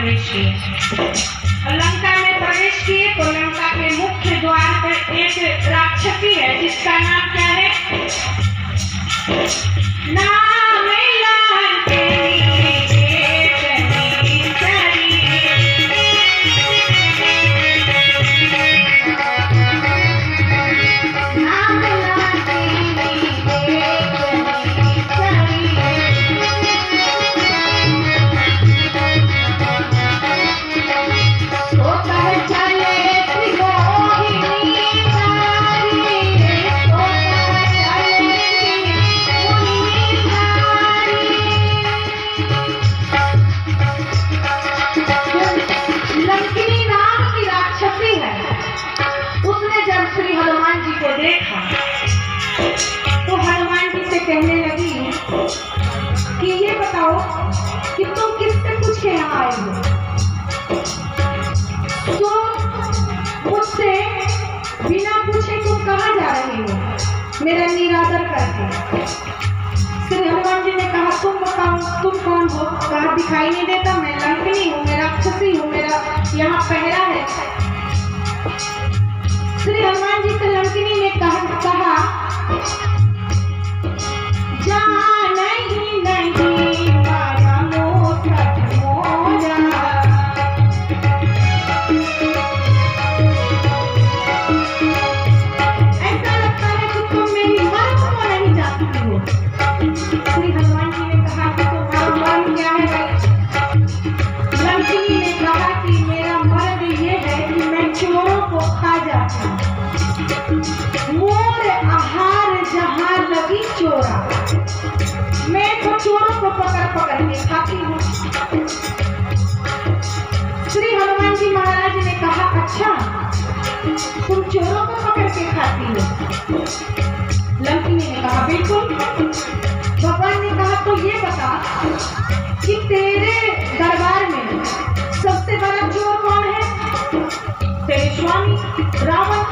प्रवेश किए। लंका में प्रवेश किए तो लंका के मुख्य द्वार पर एक राक्षसी है जिसका नाम क्या है? नाम लंकिनी देखा तो हनुमान जी से कहने लगी कि ये बताओ कि तुम किससे पूछ के यहाँ आए हो? तो मुझसे बिना पूछे तुम कहाँ जा रहे हो मेरा निरादर करके? श्री हनुमान जी ने कहा तुम बताओ तुम कौन हो? कहा दिखाई नहीं देता, मैं लंकिनी हूँ, मैं राक्षसी हूँ, मेरा यहाँ पहरा है। श्री हनुमान जी से लंकिनी ने कहा नहीं मारा मोरा। ऐसा लगता है कि तुम मेरी मर्म को नहीं जानती हो। श्री हनुमान जी ने कहा कि तुम्हारा मर्म क्या है? लंकिनी ने कहा कि मेरा मर्म ये है कि मैं चोरों को खा जाती हूँ। मोर आहार जहाँ लगी चोरा, मैं तो चोरों को पकड़ पकड़ के खाती हूँ। श्री हनुमान जी महाराज ने कहा अच्छा तुम चोरों को पकड़ के खाती हो? लंकिनी ने कहा बिल्कुल। भगवान ने कहा तो ये बता कि तेरे दरबार में सबसे बड़ा चोर कौन है? तेरे स्वामी रावण,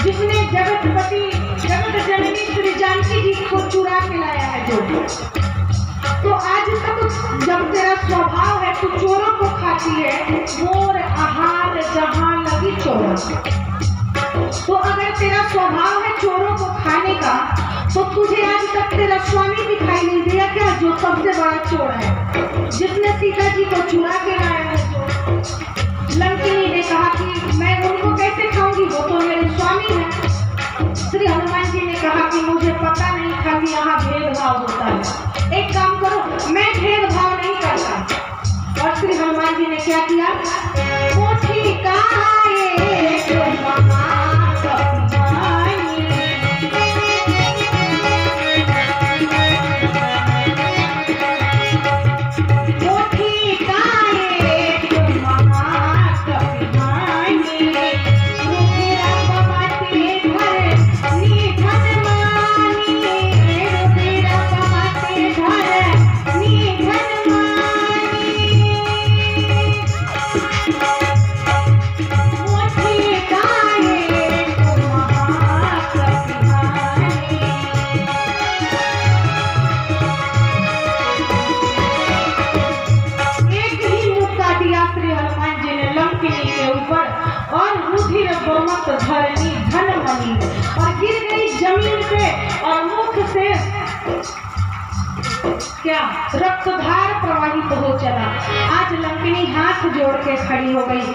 जिसने जगतपति जगत जननी श्री जानकी जी को चुरा के लाया है जो। तो आज तक जब तेरा स्वभाव है तू चोरों को खाती है, मोर आहार जहाँ लगी चोरा, तो अगर तेरा स्वभाव है चोरों को खाने का तो तुझे आज तक तेरा स्वामी दिखाई नहीं दिया क्या, जो सबसे बड़ा चोर है, जिसने सीता जी को चुरा के लाया है जो? लंकिनी ने कहा कि मैं उनको कैसे खाऊंगी, वो तो मेरे स्वामी हैं। श्री हनुमान जी ने कहा कि मुझे पता नहीं था कि यहाँ भेदभाव होता है। एक काम करो, मैं भेदभाव नहीं करता। और श्री हनुमान जी ने क्या किया? मुट्ठी काए धरनी धन मनी और गिर गई जमीन पे और मुख से क्या रक्तधार प्रवाहित हो चला। आज लंकिनी हाथ जोड़ के खड़ी हो गई,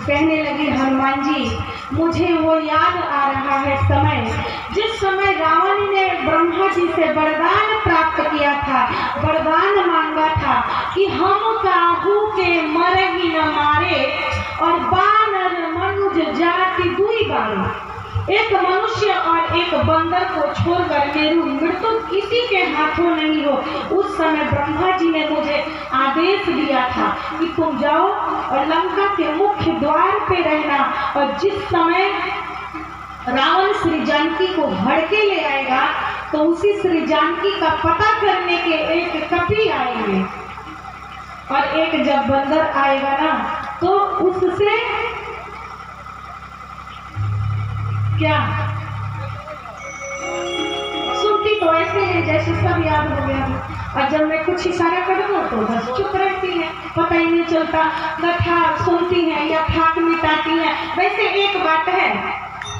कहने लगी हनुमान जी मुझे वो याद आ रहा है समय, जिस समय रावण ने ब्रह्मा जी से वरदान प्राप्त किया था, वरदान मांगा था कि हम काहू के मरही न मारे और बानर मनुज जाति दुई बारी, एक मनुष्य और एक बंदर को छोड़कर मेरू मृत्यु किसी के हाथों नहीं हो। उस समय ब्रह्मा जी ने मुझे आदेश दिया था कि तुम जाओ और लंका के मुख्य द्वार पे रहना, और जिस समय रावण श्री जानकी को भड़के ले आएगा तो उसी श्री जानकी का पता करने के एक कपी आएंगे, और एक जब बंदर आएगा ना तो उससे क्या सुनती तो ऐसे है जैसे सब याद हो गया, और जब मैं कुछ इशारा करूँगा तो बस चुप रहे। रहती हैं, पता ही नहीं चलता कथा सुनती हैं या थाक मिटाती हैं। वैसे एक बात है,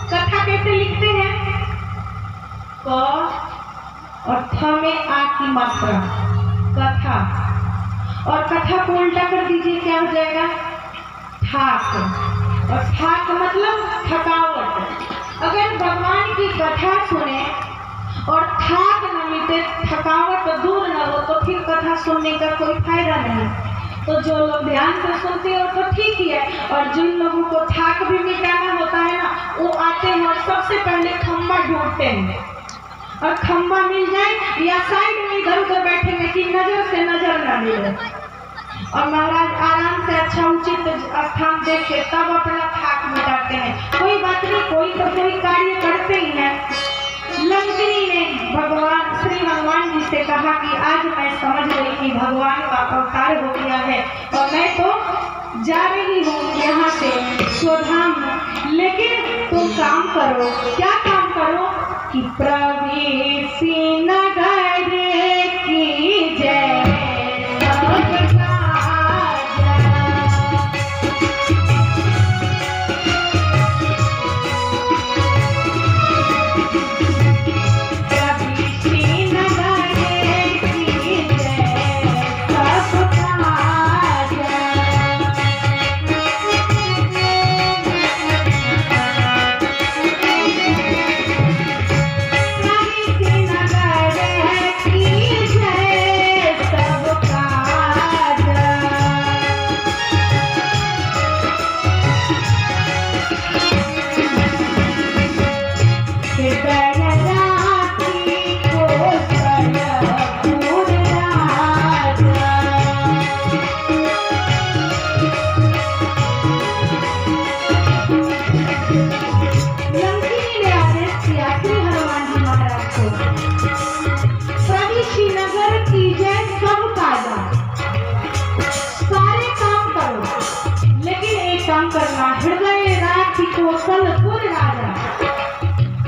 कथा कैसे लिखते हैं? क और थ में आ की मात्रा, कथा। और कथा को उल्टा कर दीजिए, क्या हो जाएगा? थाक। और थाक मतलब थकावट। अगर भगवान की कथा सुने और थाक न मिटे, थकावट दूर न हो, तो फिर कथा सुनने का कोई फायदा नहीं। तो जो लोग ध्यान से सुनते हैं वो तो ठीक ही है, और जिन लोगों को थाक भी मिटाना होता है ना, वो आते हैं और सबसे पहले खम्बा ढूंढते हैं, और खम्बा मिल जाए या साइड में इधर उधर बैठेंगे कि नजर से नजर न मिले, और महाराज आराम से अच्छा उचित स्थान देख के तब अपना थाक मिटाते हैं। कोई बात नहीं, कोई तो कोई कार्य करते ही है। लंकिनी ने श्री भगवान जी से कहा कि आज मैं समझ गई कि भगवान का अवतार हो गया है और मैं तो जा रही हूँ यहाँ से स्वधाम, लेकिन तुम काम करो। क्या काम करो? कि प्रवेशी नगर की जय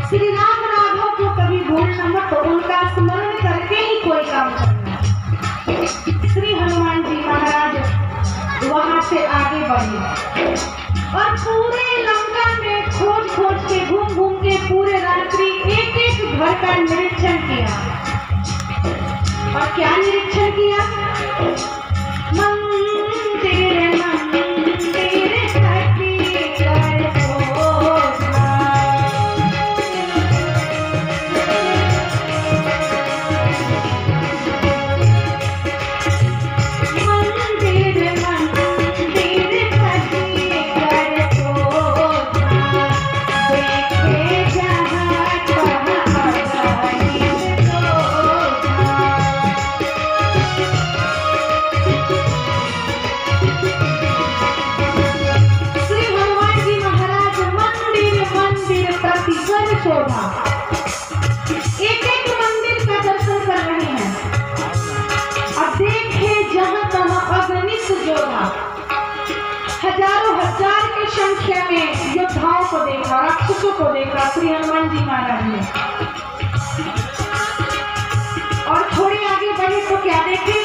श्री राम राघव को कभी भूलना मत, तो उनका स्मरण करके ही कोई काम करना। श्री हनुमान जी महाराज वहां से आगे बढ़े और पूरे लंका में खोज खोज के घूम घूम के पूरे रात्रि एक एक घर का निरीक्षण किया। और क्या निरीक्षण किया? मंदिर एक एक मंदिर का दर्शन कर रहे हैं। अब देखे जहां तहां अगणित योद्धा, हजारों हजार की संख्या में योद्धाओं को देखा, राक्षसों को देखा श्री हनुमान जी महाराज ने। और थोड़े आगे बढ़े तो क्या देखे?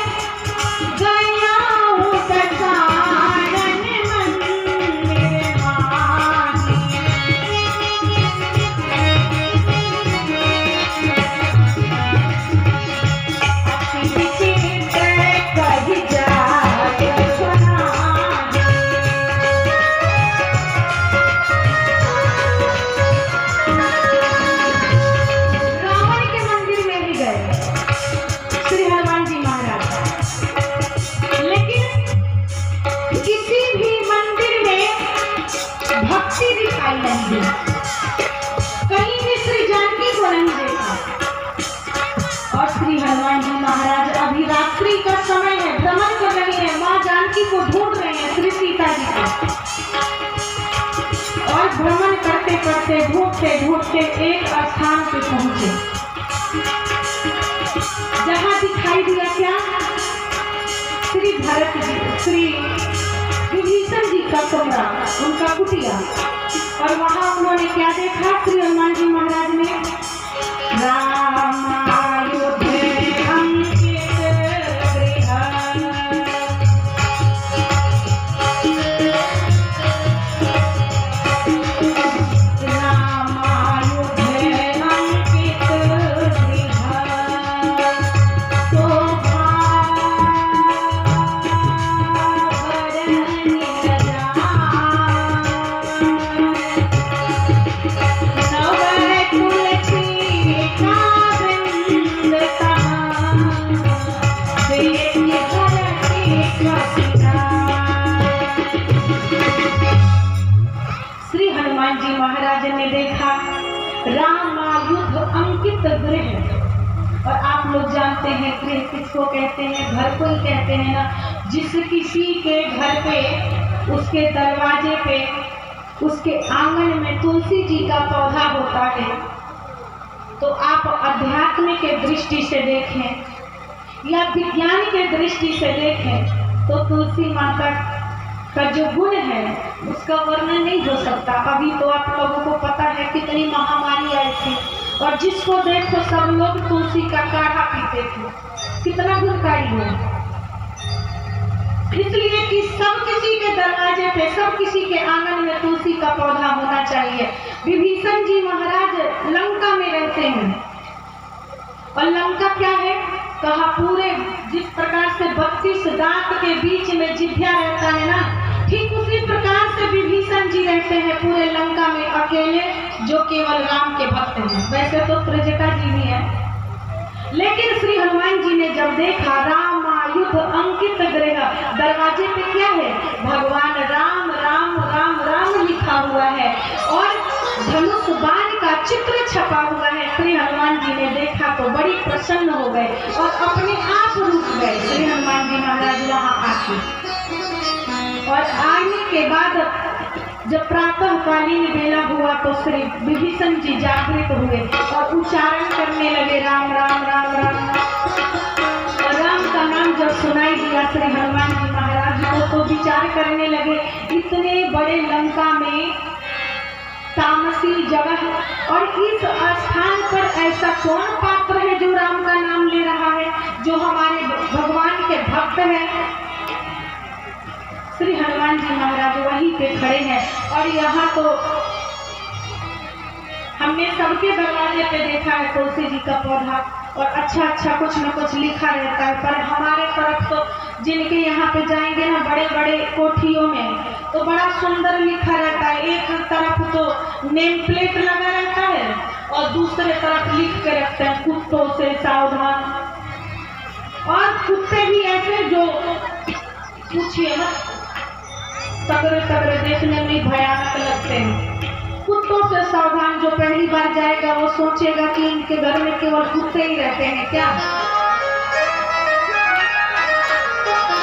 को ढूंढ रहे हैं श्री सीता जी को, और भ्रमण करते करते ढूंढते ढूंढते एक स्थान पे पहुंचे जहां दिखाई दिया क्या? श्री भरत जी, श्री विभीषण जी का कमरा, उनका कुटिया। और वहां उन्होंने क्या देखा? श्री हनुमान जी महाराज ने रामायुधे अंकित गृह श्री हनुमान जी महाराज ने देखा रामायुध अंकित गृह। और आप लोग जानते हैं गृह किसको कहते हैं, घर को ही कहते हैं ना। जिस किसी के घर पे, उसके दरवाजे पे, उसके आंगन में तुलसी जी का पौधा होता है, तो आप अध्यात्म के दृष्टि से देखें या विज्ञान के दृष्टि से देखें तो तुलसी माता का जो गुण है उसका वर्णन नहीं हो सकता। अभी तो आप लोगों को पता है कितनी महामारी आई थी और जिसको देखो सब लोग तुलसी का काढ़ा पीते थे, कितना गुणकारी है। इसलिए कि सब किसी के दरवाजे पे, सब किसी के आंगन में तुलसी का पौधा होना चाहिए। विभीषण जी महाराज लंका में रहते हैं और लंका क्या है, कहा पूरे जिस प्रकार से 32 दांत के बीच में जिभ्या रहता है ना, ठीक उसी प्रकार से विभीषण जी रहते हैं पूरे लंका में अकेले, जो केवल राम के भक्त हैं। वैसे तो त्रिजटा जी भी है, लेकिन श्री हनुमान जी ने जब देखा रामायुध अंकित गृह, दरवाजे पे क्या है, भगवान राम राम राम राम लिखा हुआ है और धनुष बाण का चित्र छपा हुआ है। श्री हनुमान जी ने देखा तो बड़ी प्रसन्न हो गए और अपने आप रुक गए श्री हनुमान जी महाराज वहां आके। और आने के बाद जब प्रातःकालीन बेला हुआ तो श्री विभीषण जी जागृत हुए और उच्चारण करने लगे राम राम राम राम। और राम का नाम जब सुनाई दिया श्री हनुमान जी महाराज को तो विचार करने लगे, इतने बड़े लंका में तामसी जगह और इस स्थान पर ऐसा कौन पात्र है जो राम का नाम ले रहा है, जो हमारे भगवान के भक्त है। श्री हनुमान जी महाराज वहीं पे खड़े हैं और यहाँ तो हमने सबके दरवाजे पे देखा है तुलसी जी का पौधा और अच्छा अच्छा कुछ न कुछ लिखा रहता है, पर हमारे तरफ तो जिनके यहाँ पे जाएंगे ना बड़े बड़े कोठियों में तो बड़ा सुंदर लिखा रहता है। एक तरफ तो नेम प्लेट लगा रहता है और दूसरे तरफ लिख के रखते हैं कुत्तों से सावधान। और कुत्ते भी ऐसे जो पूछिए ना तगड़े तगड़े देखने में भयानक लगते हैं। कुत्तों से सावधान, जो पहली बार जाएगा वो सोचेगा कि इनके घर में केवल कुत्ते ही रहते हैं क्या।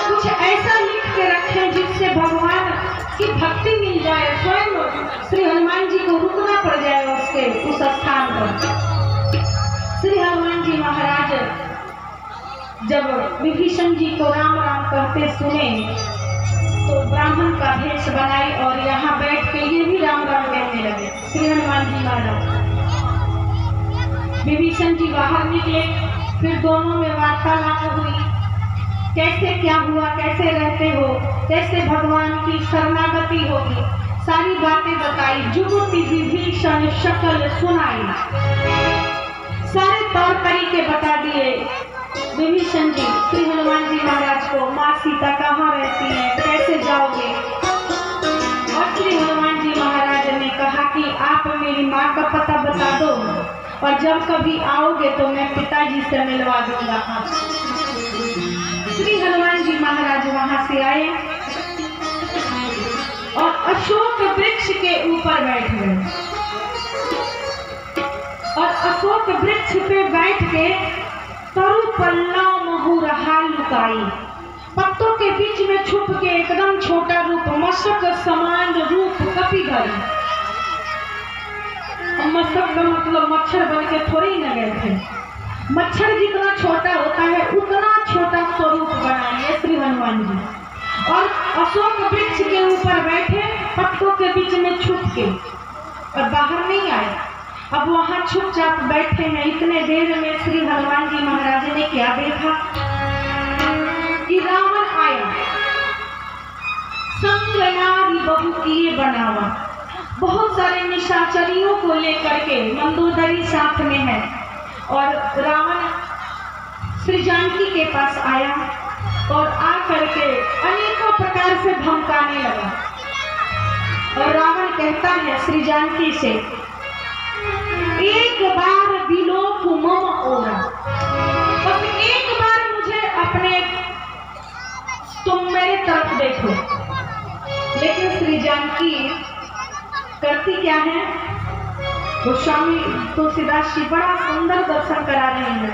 कुछ ऐसा लिख के रखें जिससे भगवान की भक्ति मिल जाए, स्वयं श्री हनुमान जी को रुकना पड़ जाए उसके उस स्थान पर। श्री हनुमान जी महाराज जब विभीषण जी को राम राम कहते सुने तो ब्राह्मण का भेष बनाई और यहाँ बैठ के ये भी राम राम कहने लगे श्री हनुमान जी महाराज। विभीषण जी बाहर निकले, फिर दोनों में वार्तालाप हुई, कैसे क्या हुआ, कैसे रहते हो, कैसे भगवान की शरणागति होगी, सारी बातें बताई। जुगुति विभीषण शकल सुनाई, सारे तौर तरीके बता दिए विभीषण जी श्री हनुमान जी महाराज को। माँ सीता कहाँ रहती है, कैसे जाओगे। और श्री हनुमान जी महाराज ने कहा कि आप मेरी माँ का पता बता दो और जब कभी आओगे तो मैं पिताजी से मिलवा दूंगा आप। श्री हनुमान जी महाराज वहां से आए और अशोक वृक्ष के ऊपर बैठ गए और अशोक वृक्ष पे बैठ के तरु पल्ला महुरहा लुकाई, पत्तों के बीच में छुप के एकदम छोटा रूप, मशक समान रूप कपिधर। मशक का मतलब मच्छर बन के थोड़े ही न गए थे, मच्छर जितना छोटा होता है उतना छोटा स्वरूप बनाए श्री हनुमान जी। और अशोक वृक्ष के ऊपर बैठे पत्तों के बीच में छुप के और बाहर नहीं आए। अब वहां चुपचाप बैठे हैं। इतने देर में श्री हनुमान जी महाराज ने क्या देखा कि रावण आया, संग नारी बहु किए बनावा, बहुत सारे निशाचरियों को लेकर के मंदोदरी साथ में है। और रावण श्री जानकी के पास आया और आकर के अनेकों प्रकार से धमकाने लगा। और रावण कहता है श्री जानकी से, एक बार विलोक मम ओरा, बस एक बार मुझे अपने तुम तरफ देखो। लेकिन श्री जानकी करती क्या है, गोस्वामी तुलसीदास जी बड़ा सुंदर दर्शन करा रहे हैं।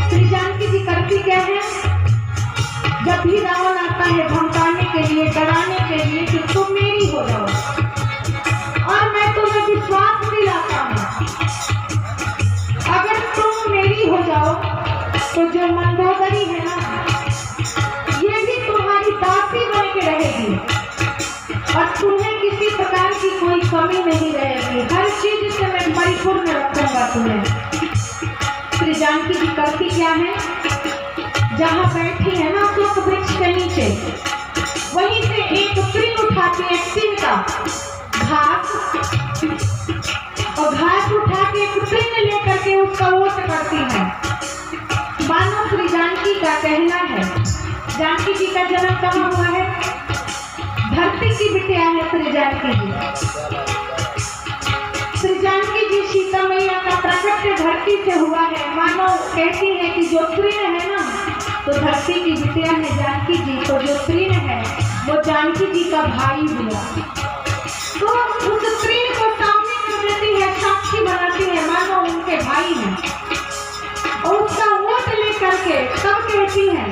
श्री जानकी जी करती क्या है, जब भी रावण आता है धमकाने के लिए, डराने के लिए कि तुम मेरी हो जाओ और मैं तुम्हें विश्वास दिलाता हूँ, अगर तुम मेरी हो जाओ तो जो मंदोदरी है ना, ये भी तुम्हारी दासी बन के रहेगी और तुम्हें किसी प्रकार की कोई कमी नहीं रहेगी, हर चीज से मैं परिपूर्ण रखूंगा तुम्हें। श्री जानकी जी करती क्या है, जहाँ बैठी है ना सुख वृक्ष के नीचे, वहीं से एक तृण उठाती है, तृण का घास, और घास उठा के एक तृण लेकर के उसका ओट करती है। मानो श्री जानकी का कहना है, जानकी जी का जन्म कहाँ हुआ है, धरती की बिटिया है श्री जानकी जी। श्री जानकी जी सीता मैया का प्रकट धरती से हुआ है। मानो कहती है कि जो तृण है ना, तो धरती की बिटिया है जानकी जी, तो जो तृण है वो जानकी जी का भाई हुआ। तो उस तृण को सामने कर देती है, साक्षी बनाती है, मानो उनके भाई हैं, और उसका वोट लेकर के सब कहती है,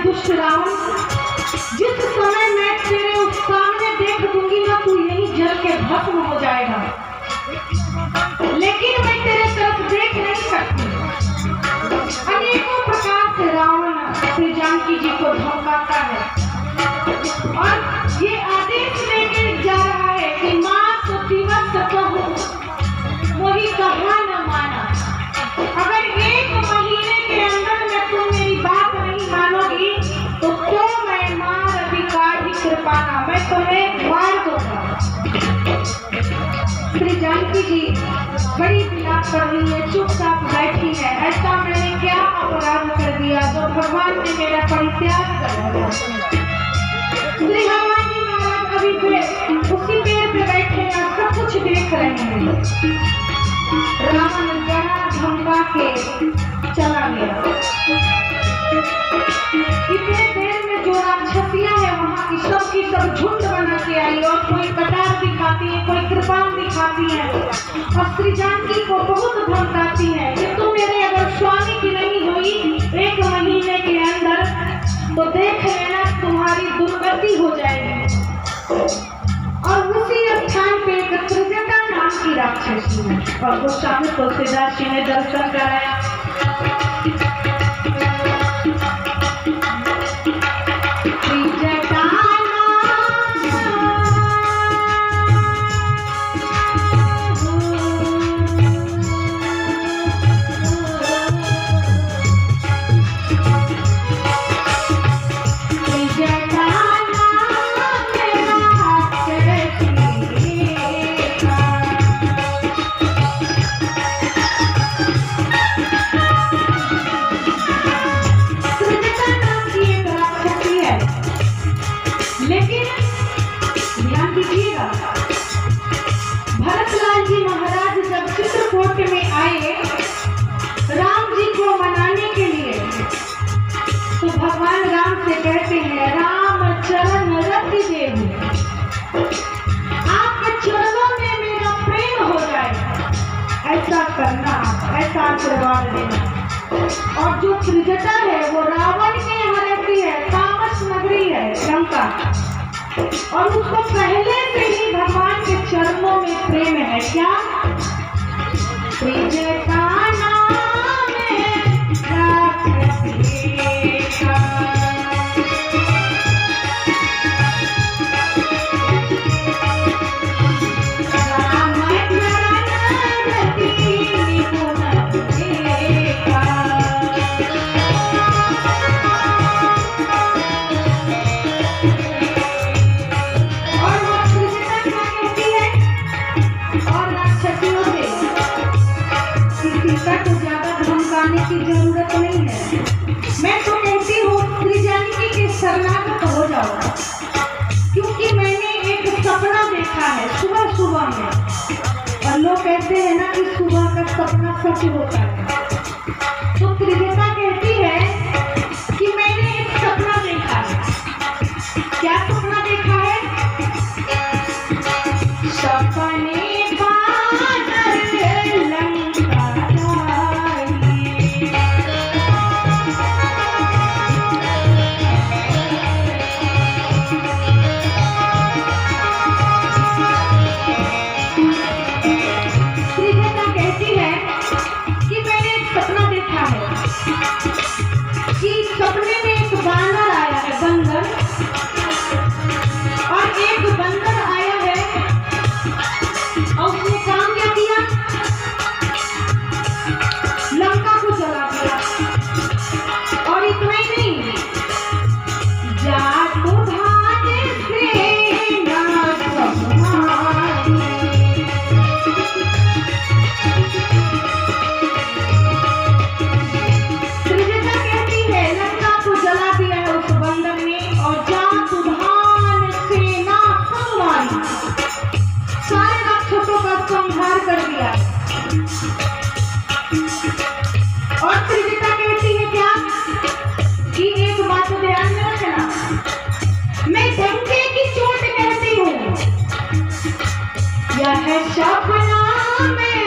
दुष्ट रावण, जिस समय मैं तेरे उस सामने देख दूंगी ना, तू यही जल के भस्म हो जाएगा, लेकिन मैं तेरे तरफ देख नहीं सकती। अनेकों प्रकार से रावण श्री जानकी जी को धमकाता है और ये आदेश लेके जा रहा है कि मास दिवस कहूं वही कहा न माना, अगर एक महीने के अंदर में तुम मेरी बात नहीं मानोगी तो मैं मार अधिकार ही कृपाना, मैं तुम्हें मार दूंगा। श्री जानकी जी बड़ी विलाप कर रही है, चुपचाप बैठी है। ऐसा मैंने क्या अपराध कर दिया जो भगवान ने मेरा परित्याग कर दिया। श्री हनुमान जी महाराज अभी उसी पेड़ पे बैठे हैं, सब कुछ देख रहे हैं। रावण गड़ा धमका के चला गया। इतने देर में जो राक्षसियां है वहाँ की सब झुंड बना के आई, और कोई कटार दिखाती है, कोई कृपाण दिखाती है, और श्री जानकी को बहुत धमकाती है कि तुम मेरे अगर स्वामी की नहीं हुई एक महीने के अंदर तो देख लेना तुम्हारी दुर्गति हो जाएगी। और उसी स्थान पे एक त्रिजटा नाम की राक्षसी है, और गोस्वामी तुलसीदास जी ने दर्शन कराया। त्रिजटा पति देव हूँ, आपके चरणों में मेरा प्रेम हो जाए, ऐसा करना, ऐसा आशीर्वाद देना। और जो त्रिजटा है वो रावण के यहाँ रहती है, तामस नगरी है लंका, और उसको पहले से ही भगवान के चरणों में प्रेम है। क्या? त्रिजटा नाम है राक्षसी का। की जरूरत नहीं है। मैं तो कहती हूँ त्रिजानकी के शरणागत हो जाओ, क्योंकि मैंने एक सपना देखा है सुबह सुबह में, और लोग कहते हैं ना कि सुबह का सपना सच होता है। तो त्रिजटा कहती है कि मैंने एक सपना देखा है। क्या सपना देखा है? सपने सपने में एक बानर आया है, बंदर, और एक बंदर आया है और उसने काम क्या किया? लंका को जला दिया। और इतना ही नहीं, जाट भागे सेना तुम्हारी। त्रिजटा कहती है लंका को जला दिया है उस बंदर ने, और जाट भान सेना तुम्हारी, सारे राक्षसों का संहार कर दिया। और त्रिजटा कहती है क्या कि एक बात ध्यान में रखना, मैं डंके की चोट कहती हूँ, यह है सपना में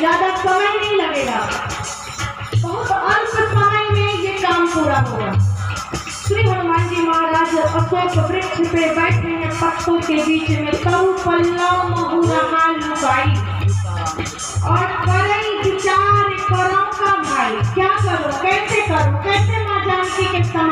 ज्यादा समय नहीं लगेगा, बहुत अल्प समय में ये काम पूरा होगा। श्री हनुमान जी महाराज अशोक वृक्ष पे बैठे हैं पत्तों के बीच में, तरु पल्लव महु रहा लुगाई, और करई विचार करो का भाई, क्या करो, कैसे करो, कैसे माँ जानकी के समान